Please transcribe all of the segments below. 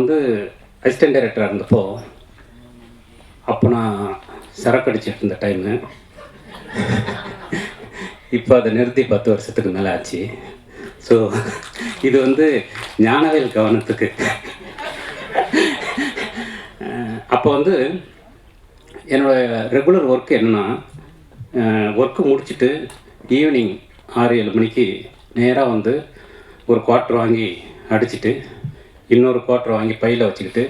வந்து அசிஸ்டன்ட் டைரக்டராக இருந்தப்போ அப்போ நான் சரக்கு அடிச்சிட்டு இருந்த டைமு. இப்போ அதை நிறுத்தி 10 வருஷத்துக்கு மேலே ஆச்சு. ஸோ இது வந்து ஞானவேல் கவனத்துக்கு. அப்போ வந்து என்னோடய ரெகுலர் ஒர்க் என்னென்னா, ஒர்க்கு முடிச்சுட்டு ஈவினிங் 6-7 மணிக்கு நேராக வந்து ஒரு குவார்ட்ரு வாங்கி அடிச்சுட்டு இன்னொரு குவார்ட்ரு வாங்கி பையில் வச்சுக்கிட்டு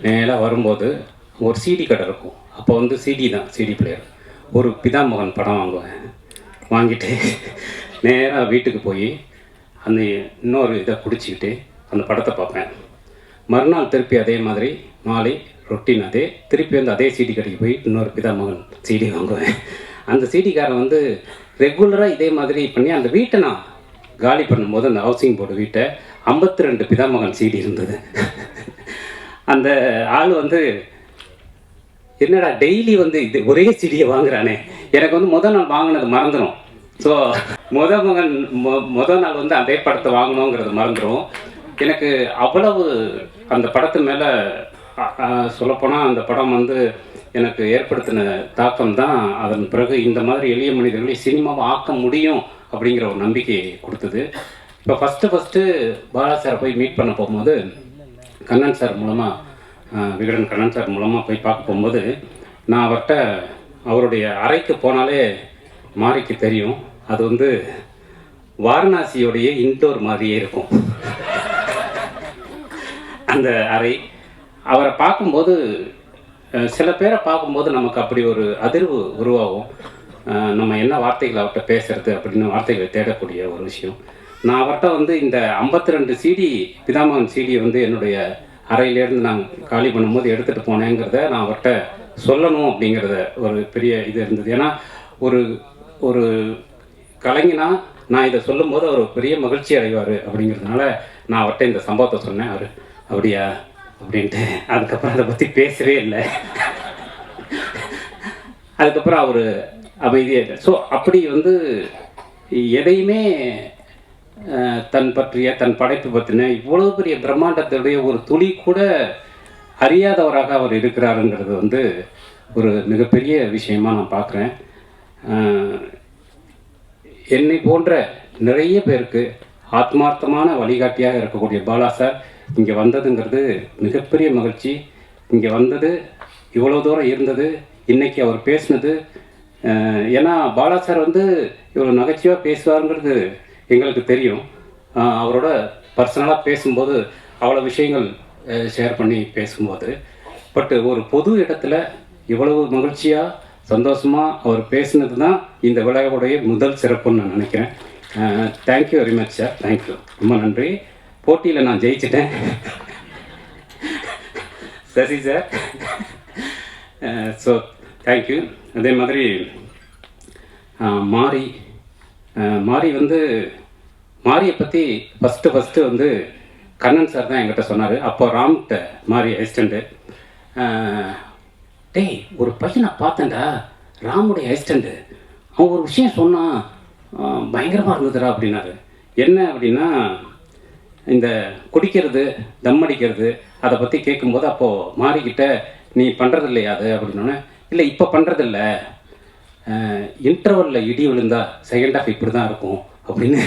நேராக வரும்போது ஒரு சிடி கடை இருக்கும். அப்போ வந்து சிடி தான், சிடி பிளேயர். ஒரு பிதாமகன் படம் வாங்குவேன். வாங்கிட்டு நேராக வீட்டுக்கு போய் அந்த இன்னொரு இதை குடிச்சிக்கிட்டு அந்த படத்தை பார்ப்பேன். மறுநாள் திருப்பி அதே மாதிரி மாலை ரொட்டீன் அதே, திருப்பி வந்து அதே சிடி கடைக்கு போய் இன்னொரு பிதாமகன் சிடி வாங்குவேன். அந்த சிடிக்காரன் வந்து ரெகுலராக இதே மாதிரி பண்ணி அந்த வீட்டை நான் காலி பண்ணும்போது அந்த ஹவுசிங் போர்டு வீட்டை 52 பிதாமகன் சிடி இருந்தது. அந்த ஆள் வந்து என்னடா டெய்லி வந்து இது ஒரே சிடியை வாங்குறானே, எனக்கு வந்து முதல் நாள் வாங்கினது மறந்துடும். ஸோ முதல் நாள் வந்து அதே படத்தை வாங்கணுங்கிறது மறந்துடும். எனக்கு அவ்வளவு அந்த படத்து மேலே சொல்லப்போனால் அந்த படம் வந்து எனக்கு ஏற்படுத்தின தாக்கம் தான் அதன் பிறகு இந்த மாதிரி எளிய மனிதர்களை சினிமாவை ஆக்க முடியும் அப்படிங்கிற ஒரு நம்பிக்கையை கொடுத்தது. இப்போ ஃபஸ்ட்டு பாலா சாரை போய் மீட் பண்ண போகும்போது கண்ணன் சார் மூலமாக, விகடன் கண்ணன் சார் மூலமாக போய் பார்க்க போகும்போது நான் அவர்கிட்ட அவருடைய அறைக்கு போனாலே மாரிக்கு தெரியும், அது வந்து வாரணாசியோடைய இன்டோர் மாதிரியே இருக்கும் அந்த அறை. அவரை பார்க்கும்போது சில பேரை பார்க்கும்போது நமக்கு அப்படி ஒரு அதிர்வு உருவாகும். நம்ம என்ன வார்த்தைகள் அவர்கிட்ட பேசுறது அப்படின்னு வார்த்தைகளை தேடக்கூடிய ஒரு விஷயம். நான் அவர்கிட்ட வந்து இந்த 52 சிடி பிதாமகன் சிடியை வந்து என்னுடைய அறையிலேருந்து நான் காலி பண்ணும்போது எடுத்துகிட்டு போனேங்கிறத நான் அவர்கிட்ட சொல்லணும் அப்படிங்கிறத ஒரு பெரிய இது இருந்தது. ஏன்னா ஒரு கலைஞனா நான் இதை சொல்லும்போது அவர் பெரிய மகிழ்ச்சி அடைவார் அப்படிங்கிறதுனால நான் அவர்கிட்ட இந்த சம்பவத்தை சொன்னேன். அவர் அப்படியா அப்படின்ட்டு அதுக்கப்புறம் அதை பற்றி பேசவே இல்லை. அதுக்கப்புறம் அவர் அமைதியாக இல்லை. ஸோ அப்படி வந்து எதையுமே தன் பற்றிய தன் படைப்பு பற்றின இவ்வளோ பெரிய பிரம்மாண்டத்துடைய ஒரு துளி கூட அறியாதவராக அவர் இருக்கிறாருங்கிறது வந்து ஒரு மிகப்பெரிய விஷயமாக நான் பார்க்குறேன். என்னை போன்ற நிறைய பேருக்கு ஆத்மார்த்தமான வழிகாட்டியாக இருக்கக்கூடிய பாலா சார் இங்கே வந்ததுங்கிறது மிகப்பெரிய மகிழ்ச்சி. இங்கே வந்தது இவ்வளோ தூரம் இருந்தது, இன்றைக்கி அவர் பேசினது. ஏன்னா பாலா சார் வந்து இவ்வளோ நகைச்சுவாக பேசுவாருங்கிறது எங்களுக்கு தெரியும். அவரோட பர்சனலாக பேசும்போது அவ்வளோ விஷயங்கள் ஷேர் பண்ணி பேசும்போது, பட்டு ஒரு பொது இடத்துல இவ்வளவு மகிழ்ச்சியாக சந்தோஷமாக அவர் பேசினது தான் இந்த விழாவுடைய முதல் சிறப்புன்னு நான் நினைக்கிறேன். Thank you very much sir, thank you, ரொம்ப நன்றி. போட்டியில் நான் ஜெயிச்சிட்டேன் சரி சார். So thank you. அதே மாதிரி மாரி வந்து மாரியை பற்றி ஃபஸ்ட்டு வந்து கண்ணன் சார் தான் என்கிட்ட சொன்னார். அப்போ ராம்கிட்ட மாரி அசிஸ்டண்ட்டு, டேய் ஒரு பையனை பார்த்தேன்டா ராமுடைய அசிஸ்டண்ட்டு, அவன் ஒரு விஷயம் சொன்னான் பயங்கரமாக இருந்ததுடா அப்படின்னாரு. என்ன அப்படின்னா, இந்த குடிக்கிறது தம் அடிக்கிறது அதை பற்றி கேட்கும்போது அப்போது மாரிக்கிட்ட நீ பண்ணுறது இல்லையா அது அப்படின்னோடனே, இல்லை இப்போ பண்ணுறதில்ல, இன்டர்வலில் இடி விழுந்தா செகண்ட் ஹாஃப் இப்படி தான் இருக்கும் அப்படின்னு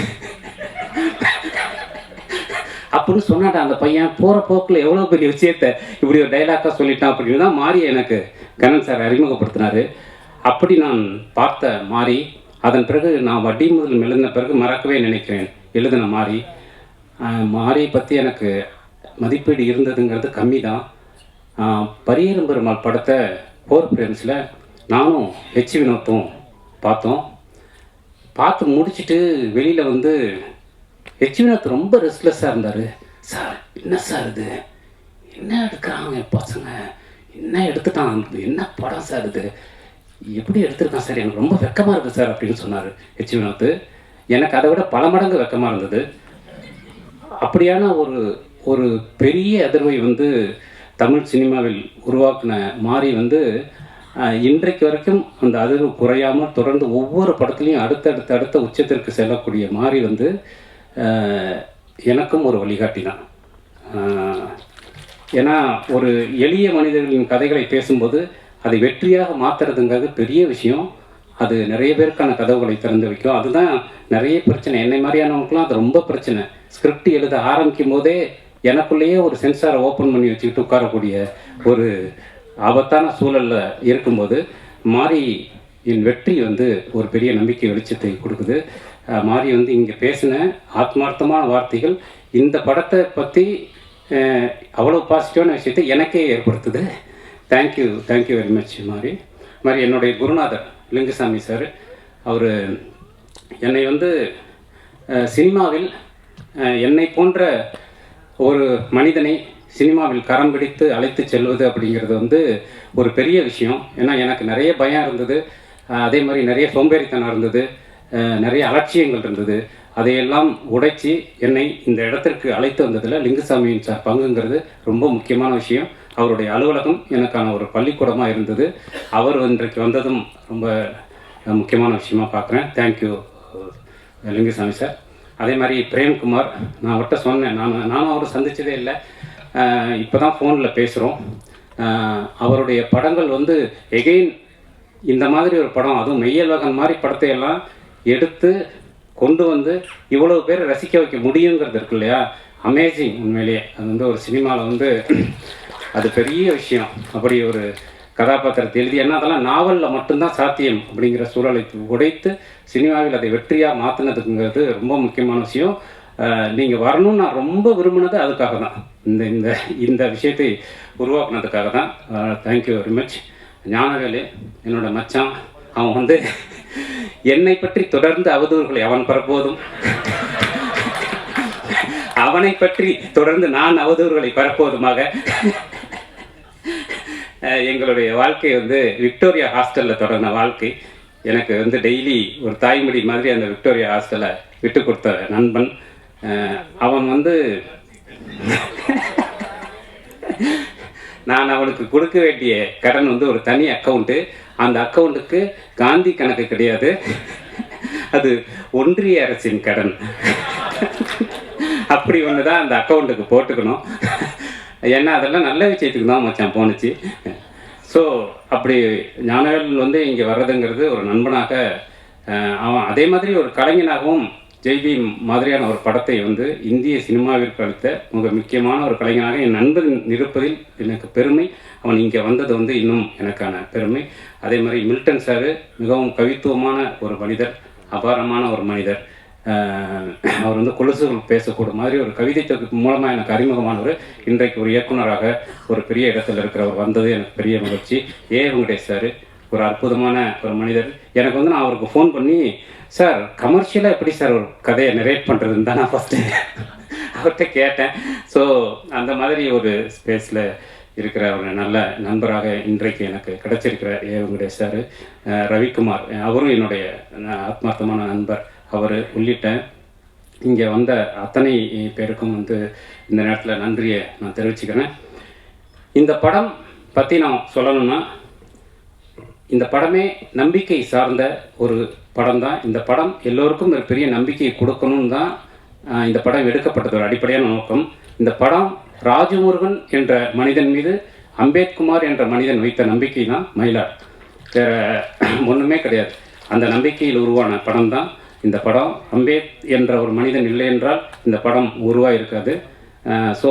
அப்படின்னு சொன்னாட்டா அந்த பையன். போகிற போக்கில் எவ்வளோ பெரிய விஷயத்தை இப்படி ஒரு டைலாக்காக சொல்லிட்டான் அப்படின்னு தான் மாரி எனக்கு கண்ணன் சார் அறிமுகப்படுத்தினார். அப்படி நான் பார்த்த மாரி, அதன் பிறகு நான் வட்டி முதல் எழுதின பிறகு மறக்கவே நினைக்கிறேன் எழுதின மாரியை பற்றி எனக்கு மதிப்பீடு இருந்ததுங்கிறது கம்மி தான். பரியரும் பெருமாள் படத்தை போர் பிரேம்ஸில் நானும் ஹெச் வினோத்தும் பார்த்து முடிச்சுட்டு வெளியில் வந்து ஹெச் வினோத் ரொம்ப ரெஸ்ட்லெஸ்ஸாக இருந்தார். சார் என்ன சார் இது, என்ன எடுக்கிறாங்க பசங்க, என்ன எடுத்துட்டான், என்ன படம் சார் இது, எப்படி எடுத்திருக்கான் சார், எனக்கு ரொம்ப வெக்கமாக இருக்குது சார் அப்படின்னு சொன்னார் ஹெச் வினோத். எனக்கு அதை விட பல மடங்கு வெக்கமாக இருந்தது. அப்படியான ஒரு பெரிய அதிர்வை வந்து தமிழ் சினிமாவில் உருவாக்கின மாரி வந்து இன்றைக்கு வரைக்கும் அந்த அதிர்வு குறையாமல் தொடர்ந்து ஒவ்வொரு படத்துலையும் அடுத்த உச்சத்திற்கு செல்லக்கூடிய மாரி வந்து எனக்கும் ஒரு வழிகாட்டி தான். ஏன்னா ஒரு எளிய மனிதர்களின் கதைகளை பேசும்போது அதை வெற்றியாக மாற்றுறதுங்கிறது பெரிய விஷயம். அது நிறைய பேருக்கான கதவுகளை திறந்து வைக்கும். அதுதான் நிறைய பிரச்சனை. என்னை மாதிரியானவங்களுக்குலாம் அது ரொம்ப பிரச்சனை. ஸ்கிரிப்ட் எழுத ஆரம்பிக்கும் போதே எனக்குள்ளேயே ஒரு சென்சாரை ஓப்பன் பண்ணி வச்சுக்கிட்டு உட்காரக்கூடிய ஒரு ஆபத்தான சூழலில் இருக்கும்போது மாரி என் வெற்றி வந்து ஒரு பெரிய நம்பிக்கை வெளிச்சத்தை கொடுக்குது. மாரி வந்து இங்கே பேசின ஆத்மார்த்தமான வார்த்தைகள் இந்த படத்தை பற்றி அவ்வளோ பாசிட்டிவான விஷயத்தை எனக்கே ஏற்படுத்துது. தேங்க்யூ வெரி மச் மாதிரி என்னுடைய குருநாதர் லிங்குசாமி சார், அவர் என்னை வந்து சினிமாவில் என்னை போன்ற ஒரு மனிதனை சினிமாவில் கரம் பிடித்து அழைத்து செல்வது அப்படிங்கிறது வந்து ஒரு பெரிய விஷயம். ஏன்னா எனக்கு நிறைய பயம் இருந்தது, அதே மாதிரி நிறைய சோம்பேறித்தனம் இருந்தது, நிறைய அலட்சியங்கள் இருந்தது. அதையெல்லாம் உடைச்சி என்னை இந்த இடத்திற்கு அழைத்து வந்ததில் லிங்குசாமியின் சார் பங்குங்கிறது ரொம்ப முக்கியமான விஷயம். அவருடைய அலுவலகம் எனக்கான ஒரு பள்ளிக்கூடமாக இருந்தது. அவர் இன்றைக்கு வந்ததும் ரொம்ப முக்கியமான விஷயமா பார்க்குறேன். Thank you Lingusamy sir. அதே மாதிரி பிரேம்குமார், நான் அவர்கிட்ட சொன்னேன், நானும் அவரை சந்தித்ததே இல்லை, இப்போ தான் ஃபோனில் பேசுகிறோம். அவருடைய படங்கள் வந்து எகெயின் இந்த மாதிரி ஒரு படம், அதுவும் மெய்யல்வகன் மாதிரி படத்தையெல்லாம் எடுத்து கொண்டு வந்து இவ்வளவு பேரை ரசிக்க வைக்க முடியுங்கிறது இருக்கு இல்லையா, அமேசிங். உண்மையிலேயே அது வந்து ஒரு சினிமாவில் வந்து அது பெரிய விஷயம். அப்படி ஒரு கதாபாத்திரத்தை எழுதி, ஏன்னா அதெல்லாம் நாவலில் மட்டும்தான் சாத்தியம் அப்படிங்கிற சூழலை உடைத்து சினிமாவில் அதை வெற்றியாக மாற்றினதுங்கிறது ரொம்ப முக்கியமான விஷயம். நீங்கள் வரணும்னு நான் ரொம்ப விரும்பினது அதுக்காக தான், இந்த இந்த இந்த விஷயத்தை உருவாக்குனதுக்காக தான். Thank you very much. ஞானவேலு என்னோட மச்சான், அவன் வந்து என்னை பற்றி தொடர்ந்து அவதூறுகளை அவன் பரப்புவதும் அவனை பற்றி தொடர்ந்து நான் அவதூறுகளை பரப்புவதுமாக எங்களுடைய வாழ்க்கை வந்து விக்டோரியா ஹாஸ்டலில் தொடர்ந்த வாழ்க்கை. எனக்கு வந்து டெய்லி ஒரு தாய்மொழி மாதிரி அந்த விக்டோரியா ஹாஸ்டலை விட்டு கொடுத்த நண்பன். அவன் வந்து நான் அவனுக்கு கொடுக்க வேண்டிய கடன் வந்து ஒரு தனி அக்கௌண்ட்டு. அந்த அக்கௌண்ட்டுக்கு காந்தி கணக்கு கிடையாது, அது ஒன்றிய அரசின் கடன். அப்படி ஒன்று தான் அந்த அக்கௌண்ட்டுக்கு போட்டுக்கணும். ஏன்னா அதெல்லாம் நல்ல விஷயத்துக்கு தான் மச்சான் போணுச்சு. ஸோ அப்படி ஞானவேல் வந்து இங்கே வர்றதுங்கிறது ஒரு நண்பனாக, அவன் அதே மாதிரி ஒரு கலைஞனாகவும் ஜெய்பி மாதிரியான ஒரு படத்தை வந்து இந்திய சினிமாவிற்கு அளித்த மிக முக்கியமான ஒரு கலைஞனாக என் நண்பன் இருப்பதில் எனக்கு பெருமை. அவன் இங்கே வந்தது வந்து இன்னும் எனக்கான பெருமை. அதே மாதிரி மில்டன் சார் மிகவும் கவித்துவமான ஒரு மனிதர், அபாரமான ஒரு மனிதர். அவர் வந்து கொலுசுகள் பேசக்கூடிய மாதிரி ஒரு கவிதை தொகுப்பு மூலமாக எனக்கு அறிமுகமானவர். இன்றைக்கு ஒரு இயக்குனராக ஒரு பெரிய இடத்துல இருக்கிறவர் வந்தது எனக்கு பெரிய மகிழ்ச்சி. வெங்கடேஷ் சார் ஒரு அற்புதமான ஒரு மனிதர். எனக்கு வந்து நான் அவருக்கு ஃபோன் பண்ணி, சார் கமர்ஷியலாக எப்படி சார் ஒரு கதையை நரேட் பண்ணுறதுன்னு தான் நான் ஃபஸ்ட்டு அவர்கிட்ட கேட்டேன். ஸோ அந்த மாதிரி ஒரு ஸ்பேஸில் இருக்கிற ஒரு நல்ல நண்பராக இன்றைக்கு எனக்கு கிடைச்சிருக்கிற வெங்கடேஷ் சார். ரவிக்குமார், அவரும் என்னுடைய ஆத்மார்த்தமான நண்பர். அவர் உள்ளிட்ட இங்கே வந்த அத்தனை பேருக்கும் வந்து இந்த நேரத்தில் நன்றியை நான் தெரிவிச்சுக்கிறேன். இந்த படம் பற்றி நான் சொல்லணும்னா, இந்த படமே நம்பிக்கை சார்ந்த ஒரு படம் தான். இந்த படம் எல்லோருக்கும் ஒரு பெரிய நம்பிக்கையை கொடுக்கணும்னு தான் இந்த படம் எடுக்கப்பட்டது ஒரு அடிப்படையான நோக்கம். இந்த படம் ராஜமுருகன் என்ற மனிதன் மீது அம்பேத்குமார் என்ற மனிதன் வைத்த நம்பிக்கை தான் மயிலார், ஒன்றுமே கிடையாது. அந்த நம்பிக்கையில் உருவான படம் தான் இந்த படம். அம்பேத் என்ற ஒரு மனிதன் இல்லை என்றால் இந்த படம் உருவாயிருக்காது. ஸோ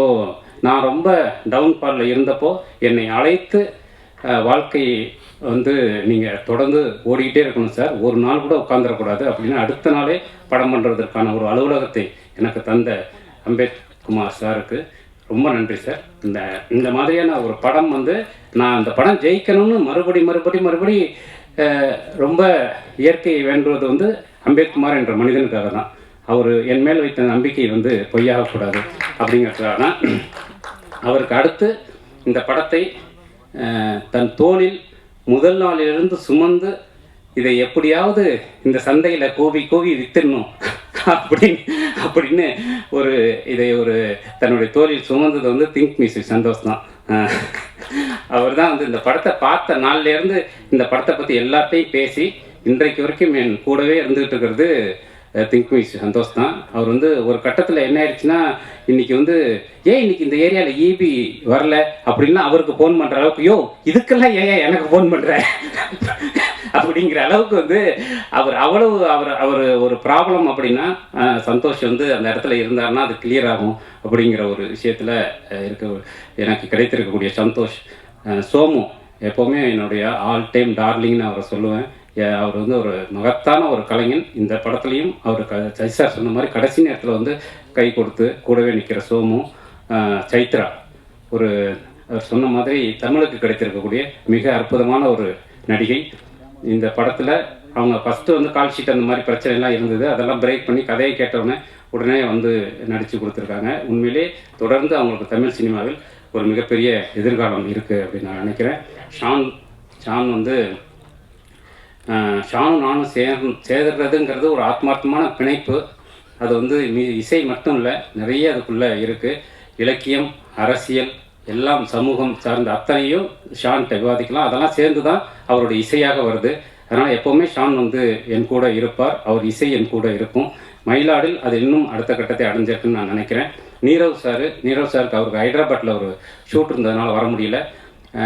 நான் ரொம்ப டவுன்ஃபாலில் இருந்தப்போ என்னை அழைத்து வாழ்க்கையை வந்து நீங்கள் தொடர்ந்து ஓடிக்கிட்டே இருக்கணும் சார், ஒரு நாள் கூட உட்காந்துடக்கூடாது அப்படின்னு அடுத்த நாளே படம் பண்ணுறதுக்கான ஒரு அலுவலகத்தை எனக்கு தந்த அம்பேத்குமார் சாருக்கு ரொம்ப நன்றி சார். இந்த மாதிரியான ஒரு படம் வந்து நான் அந்த படம் ஜெயிக்கணும்னு மறுபடி ரொம்ப இயற்கையை வேண்டுவது வந்து அம்பேத்குமார் என்ற மனிதனுக்காக தான். அவர் என் மேல் வைத்த நம்பிக்கை வந்து பொய்யாகக்கூடாது அப்படிங்கிறதுக்காக தான். அவருக்கு அடுத்து இந்த படத்தை தன் தோளில் முதல் நாளிலிருந்து சுமந்து இதை எப்படியாவது இந்த சந்தையில் கூவி வித்துடணும் அப்படின்னு ஒரு இதை ஒரு தன்னுடைய தோளில் சுமந்தது வந்து திங்க் மியூசிக் சந்தோஷ் தான். அவர் தான் வந்து இந்த படத்தை பார்த்த நாள்லேருந்து இந்த படத்தை பற்றி எல்லாத்தையும் பேசி இன்றைக்கு வரைக்கும் என் கூடவே இருந்துகிட்டு இருக்கிறது திங்க்மிஸ் சந்தோஷ் தான். அவர் வந்து ஒரு கட்டத்தில் என்ன ஆயிடுச்சுன்னா, இன்றைக்கி வந்து இன்னறைக்கி இந்த ஏரியாவில் இபி வரல அப்படின்னா அவருக்கு ஃபோன் பண்ணுற அளவுக்கு, இதுக்கெல்லாம் எனக்கு ஃபோன் பண்ணுற அப்படிங்கிற அளவுக்கு வந்து அவர் அவ்வளவு அவர் ஒரு ப்ராப்ளம் அப்படின்னா சந்தோஷ் வந்து அந்த இடத்துல இருந்தாருன்னா அது கிளியர் ஆகும் அப்படிங்கிற ஒரு விஷயத்தில் எனக்கு கிடைத்திருக்கக்கூடிய சந்தோஷ். சோமு எப்போவுமே என்னுடைய ஆல் டைம் டார்லிங்னு அவரை சொல்லுவேன். அவர் வந்து ஒரு மகத்தான ஒரு கலைஞன். இந்த படத்துலையும் அவர் சார் சொன்ன மாதிரி கடைசி நேரத்தில் வந்து கை கொடுத்து கூடவே நிற்கிற சோமு. சைத்ரா அவர் சொன்ன மாதிரி தமிழுக்கு கிடைத்திருக்கக்கூடிய மிக அற்புதமான ஒரு நடிகை. இந்த படத்தில் அவங்க ஃபஸ்ட்டு வந்து கால் ஷீட் அந்த மாதிரி பிரச்சனைலாம் இருந்தது, அதெல்லாம் பிரேக் பண்ணி கதையை கேட்டவுடனே உடனே வந்து நடித்து கொடுத்துருக்காங்க. உண்மையிலே தொடர்ந்து அவங்களுக்கு தமிழ் சினிமாவில் ஒரு மிகப்பெரிய எதிர்காலம் இருக்குது அப்படின்னு நான் நினைக்கிறேன். ஷான் வந்து ஷானும் நானும் சேர்றதுங்கிறது ஒரு ஆத்மார்த்தமான பிணைப்பு. அது வந்து இசை மட்டும் இல்லை, நிறைய அதுக்குள்ளே இருக்குது. இலக்கியம், அரசியல், எல்லாம் சமூகம் சார்ந்த அத்தனையும் ஷான்கிட்ட விவாதிக்கலாம். அதெல்லாம் சேர்ந்து தான் அவருடைய இசையாக வருது. அதனால் எப்போவுமே ஷான் வந்து என் கூட இருப்பார், அவர் இசை என் கூட இருக்கும். மயிலாடில் அது இன்னும் அடுத்த கட்டத்தை அடைஞ்சிருக்குன்னு நான் நினைக்கிறேன். நீரவ் சாருக்கு அவருக்கு ஹைதராபாத்தில் ஒரு ஷூட் இருந்ததுனால வர முடியல.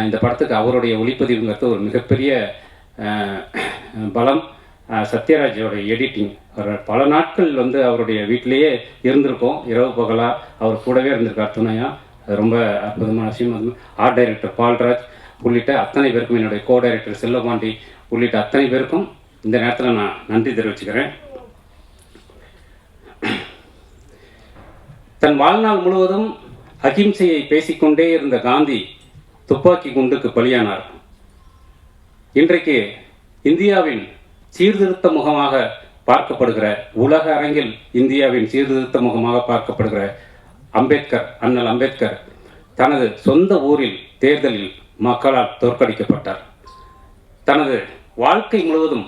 இந்த படத்துக்கு அவருடைய ஒளிப்பதிவுங்கிறது ஒரு மிகப்பெரிய பலம். சத்யராஜோட எடிட்டிங், அவர் பல நாட்கள் வந்து அவருடைய வீட்டிலேயே இருந்திருக்கோம், இரவு பகலாக அவர் கூடவே இருந்திருக்கார் துணையாக. அது ரொம்ப அற்புதமான விஷயம். ஆர்ட் டைரக்டர் பால்ராஜ் உள்ளிட்ட அத்தனை பேருக்கும், என்னுடைய கோ டைரக்டர் செல்லபாண்டி உள்ளிட்ட அத்தனை பேருக்கும் இந்த நேரத்தில் நான் நன்றி தெரிவிச்சுக்கிறேன். தன் வாழ்நாள் முழுவதும் அகிம்சையை பேசிக்கொண்டே இருந்த காந்தி துப்பாக்கி குண்டுக்கு பலியானார். இன்றைக்கு இந்தியாவின் சீர்திருத்த முகமாக பார்க்கப்படுகிற, உலக அரங்கில் இந்தியாவின் சீர்திருத்த முகமாக பார்க்கப்படுகிற அண்ணல் அம்பேத்கர் தனது சொந்த ஊரில் தேர்தலில் மக்களால் தோற்கடிக்கப்பட்டார். தனது வாழ்க்கை முழுவதும்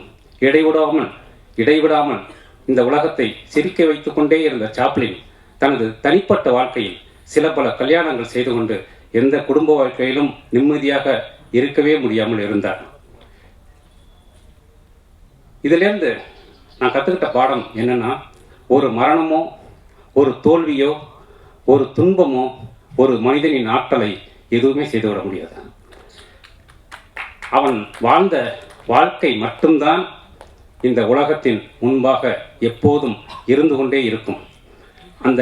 இடைவிடாமல் இந்த உலகத்தை சிரிக்க வைத்துக் கொண்டே இருந்த சாப்ளின் தனது தனிப்பட்ட வாழ்க்கையில் சில பல கல்யாணங்கள் செய்து கொண்டு எந்த குடும்ப வாழ்க்கையிலும் நிம்மதியாக இருக்கவே முடியாமல் இருந்தார். இதிலிருந்து நான் கற்றுக்கிட்ட பாடம் என்னன்னா, ஒரு மரணமோ, ஒரு தோல்வியோ, ஒரு துன்பமோ ஒரு மனிதனின் ஆற்றலை எதுவுமே செய்துவிட முடியாது. அவன் வாழ்ந்த வாழ்க்கை மட்டும்தான் இந்த உலகத்தின் முன்பாக எப்போதும் இருந்து கொண்டே இருக்கும். அந்த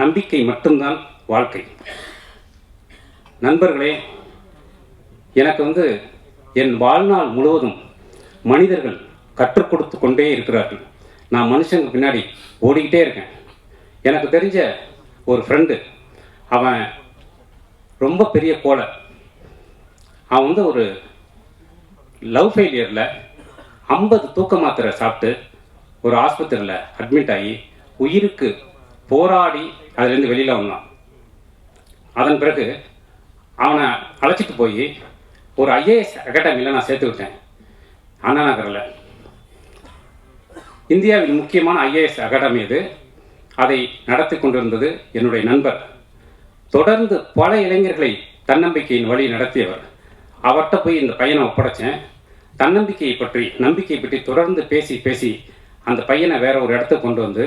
நம்பிக்கை மட்டும்தான் வாழ்க்கை. நண்பர்களே, எனக்கு வந்து என் வாழ்நாள் முழுவதும் மனிதர்கள் கற்றுக் கொடுத்து கொண்டே இருக்கிறார்கள். நான் மனுஷங்க பின்னாடி ஓடிக்கிட்டே இருக்கேன். எனக்கு தெரிஞ்ச ஒரு ஃப்ரெண்டு, அவன் ரொம்ப பெரிய கோலை. அவன் வந்து ஒரு லவ் ஃபெயிலியரில் 50 தூக்க மாத்திரை சாப்பிட்டு ஒரு ஆஸ்பத்திரியில் அட்மிட் ஆகி உயிருக்கு போராடி அதுலேருந்து வெளியில் வந்தான். அதன் பிறகு அவனை அழைச்சிட்டு போய் ஒரு ஐஏஎஸ் அகாடமியில் நான் சேர்த்துக்கிட்டேன், அண்ணா நகரில். இந்தியாவில் முக்கியமான ஐஏஎஸ் அகாடமி அது. அதை நடத்தி கொண்டிருந்தது என்னுடைய நண்பர். தொடர்ந்து பல இளைஞர்களை தன்னம்பிக்கையின் வழி நடத்தியவர். அவர்கிட்ட போய் இந்த பையனை ஒப்படைச்சேன். தன்னம்பிக்கையை பற்றி, நம்பிக்கையை பற்றி தொடர்ந்து பேசி அந்த பையனை வேற ஒரு இடத்துக்கு கொண்டு வந்து,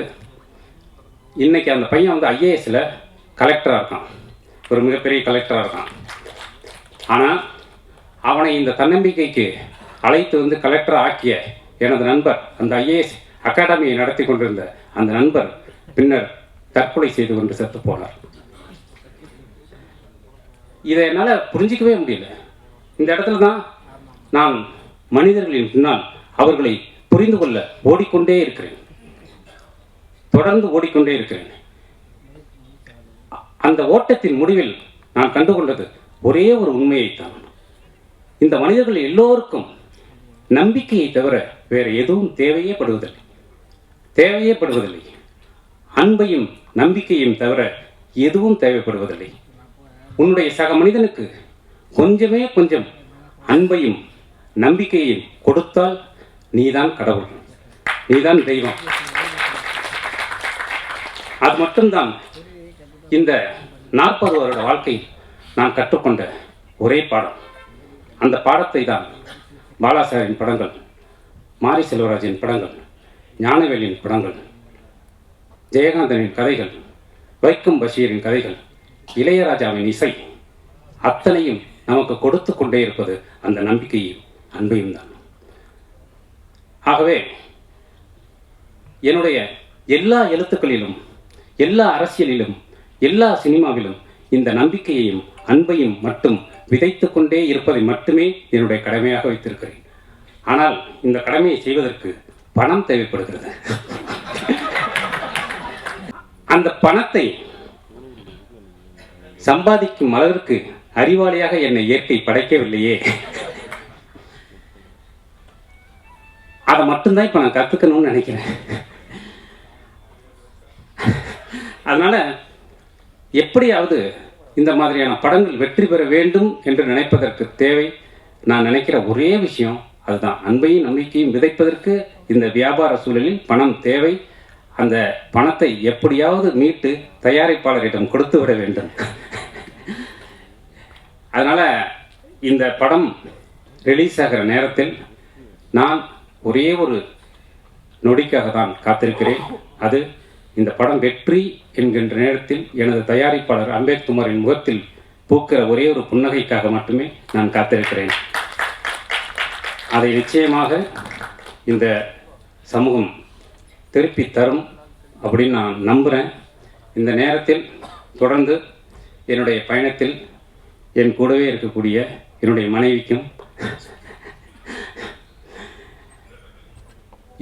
இன்னைக்கு அந்த பையன் வந்து ஐஏஎஸ்ல கலெக்டராக இருக்கான், ஒரு மிகப்பெரிய கலெக்டராக இருக்கான். ஆனால் அவனை இந்த தன்னம்பிக்கைக்கு அழைத்து வந்து கலெக்டர் ஆக்கிய எனது நண்பர், அந்த ஐஏஎஸ் அகாடமியை நடத்தி கொண்டிருந்த அந்த நண்பர் பின்னர் தற்கொலை செய்து கொண்டு செத்து போனார். இதை என்னால் புரிஞ்சிக்கவே முடியல. இந்த இடத்துல தான் நான் மனிதர்களின் பின்னால் அவர்களை புரிந்து கொள்ள ஓடிக்கொண்டே இருக்கிறேன், தொடர்ந்து ஓடிக்கொண்டே இருக்கிறேன். அந்த ஓட்டத்தின் முடிவில் நான் கண்டுகொண்டது ஒரே ஒரு உண்மையைத்தான். இந்த மனிதர்கள் எல்லோருக்கும் நம்பிக்கையை தவிர வேறு எதுவும் தேவையே படுவதில்லை. அன்பையும் நம்பிக்கையும் தவிர எதுவும் தேவைப்படுவதில்லை. உன்னுடைய சக மனிதனுக்கு கொஞ்சம் அன்பையும் நம்பிக்கையையும் கொடுத்தால் நீதான் கடவுள், நீதான் தெய்வம். அது மட்டும்தான் இந்த 40 வருட வாழ்க்கை நான் கற்றுக்கொண்ட ஒரே பாடம். அந்த பாடத்தை தான் பாலாசாரின் படங்கள், மாரி செல்வராஜின் படங்கள், ஞானவேலின் படங்கள், ஜெயகாந்தனின் கதைகள், வைக்கம் பஷீரின் கதைகள், இளையராஜாவின் இசை அத்தனையும் நமக்கு கொடுத்து கொண்டே இருப்பது அந்த நம்பிக்கையும் அன்பையும் தான். ஆகவே என்னுடைய எல்லா எழுத்துக்களிலும், எல்லா அரசியலிலும், எல்லா சினிமாவிலும் இந்த நம்பிக்கையையும் அன்பையும் மட்டும் விதைத்து கொண்டே இருப்பதை மட்டுமே என்னுடைய கடமையாக வைத்திருக்கிறேன். ஆனால் இந்த கடமையை செய்வதற்கு பணம் தேவைப்படுகிறது. அந்த பணத்தை சம்பாதிக்கும் அளவிற்கு அறிவாளியாக என்னை இயற்கை படைக்கவில்லையே. அதை மட்டும்தான் இப்ப நான் கத்துக்கணும்னு நினைக்கிறேன். அதனால எப்படியாவது இந்த மாதிரியான படங்கள் வெற்றி பெற வேண்டும் என்று நினைப்பதற்கு தேவை, நான் நினைக்கிற ஒரே விஷயம் அதுதான். அன்பையும் நம்பிக்கையும் விதைப்பதற்கு இந்த வியாபார சூழலில் பணம் தேவை. அந்த பணத்தை எப்படியாவது மீட்டு தயாரிப்பாளரிடம் கொடுத்து விட வேண்டும். அதனால இந்த படம் ரிலீஸ் ஆகிற நேரத்தில் நான் ஒரே ஒரு நொடிக்காக தான் காத்திருக்கிறேன். அது இந்த படம் வெற்றி என்கின்ற நேரத்தில் எனது தயாரிப்பாளர் அம்பேத்குமாரின் முகத்தில் பூக்கிற ஒரே ஒரு புன்னகைக்காக மட்டுமே நான் காத்திருக்கிறேன். அதை நிச்சயமாக இந்த சமூகம் திருப்பி தரும் அப்படின்னு நான் நம்புகிறேன். இந்த நேரத்தில் தொடர்ந்து என்னுடைய பயணத்தில் என் கூடவே இருக்கக்கூடிய என்னுடைய மனைவிக்கும்,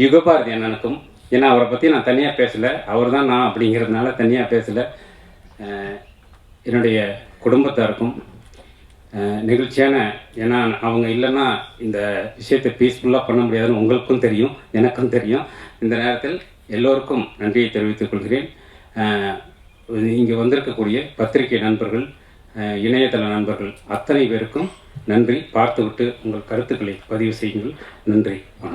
யுகபாரதி அண்ணனுக்கும், ஏன்னா அவரை பற்றி நான் தனியாக பேசலை, அவர் தான் நான் அப்படிங்கிறதுனால தனியாக பேசலை, என்னுடைய குடும்பத்தாருக்கும் நெகிழ்ச்சியான, ஏன்னா அவங்க இல்லைன்னா இந்த விஷயத்தை பீஸ்ஃபுல்லாக பண்ண முடியாதுன்னு உங்களுக்கும் தெரியும், எனக்கும் தெரியும். இந்த நேரத்தில் எல்லோருக்கும் நன்றியை தெரிவித்துக் கொள்கிறேன். இங்கே வந்திருக்கக்கூடிய பத்திரிகை நண்பர்கள், இணையதள நண்பர்கள் அத்தனை பேருக்கும் நன்றி. பார்த்துவிட்டு உங்கள் கருத்துக்களை பதிவு செய்யுங்கள். நன்றி, வணக்கம்.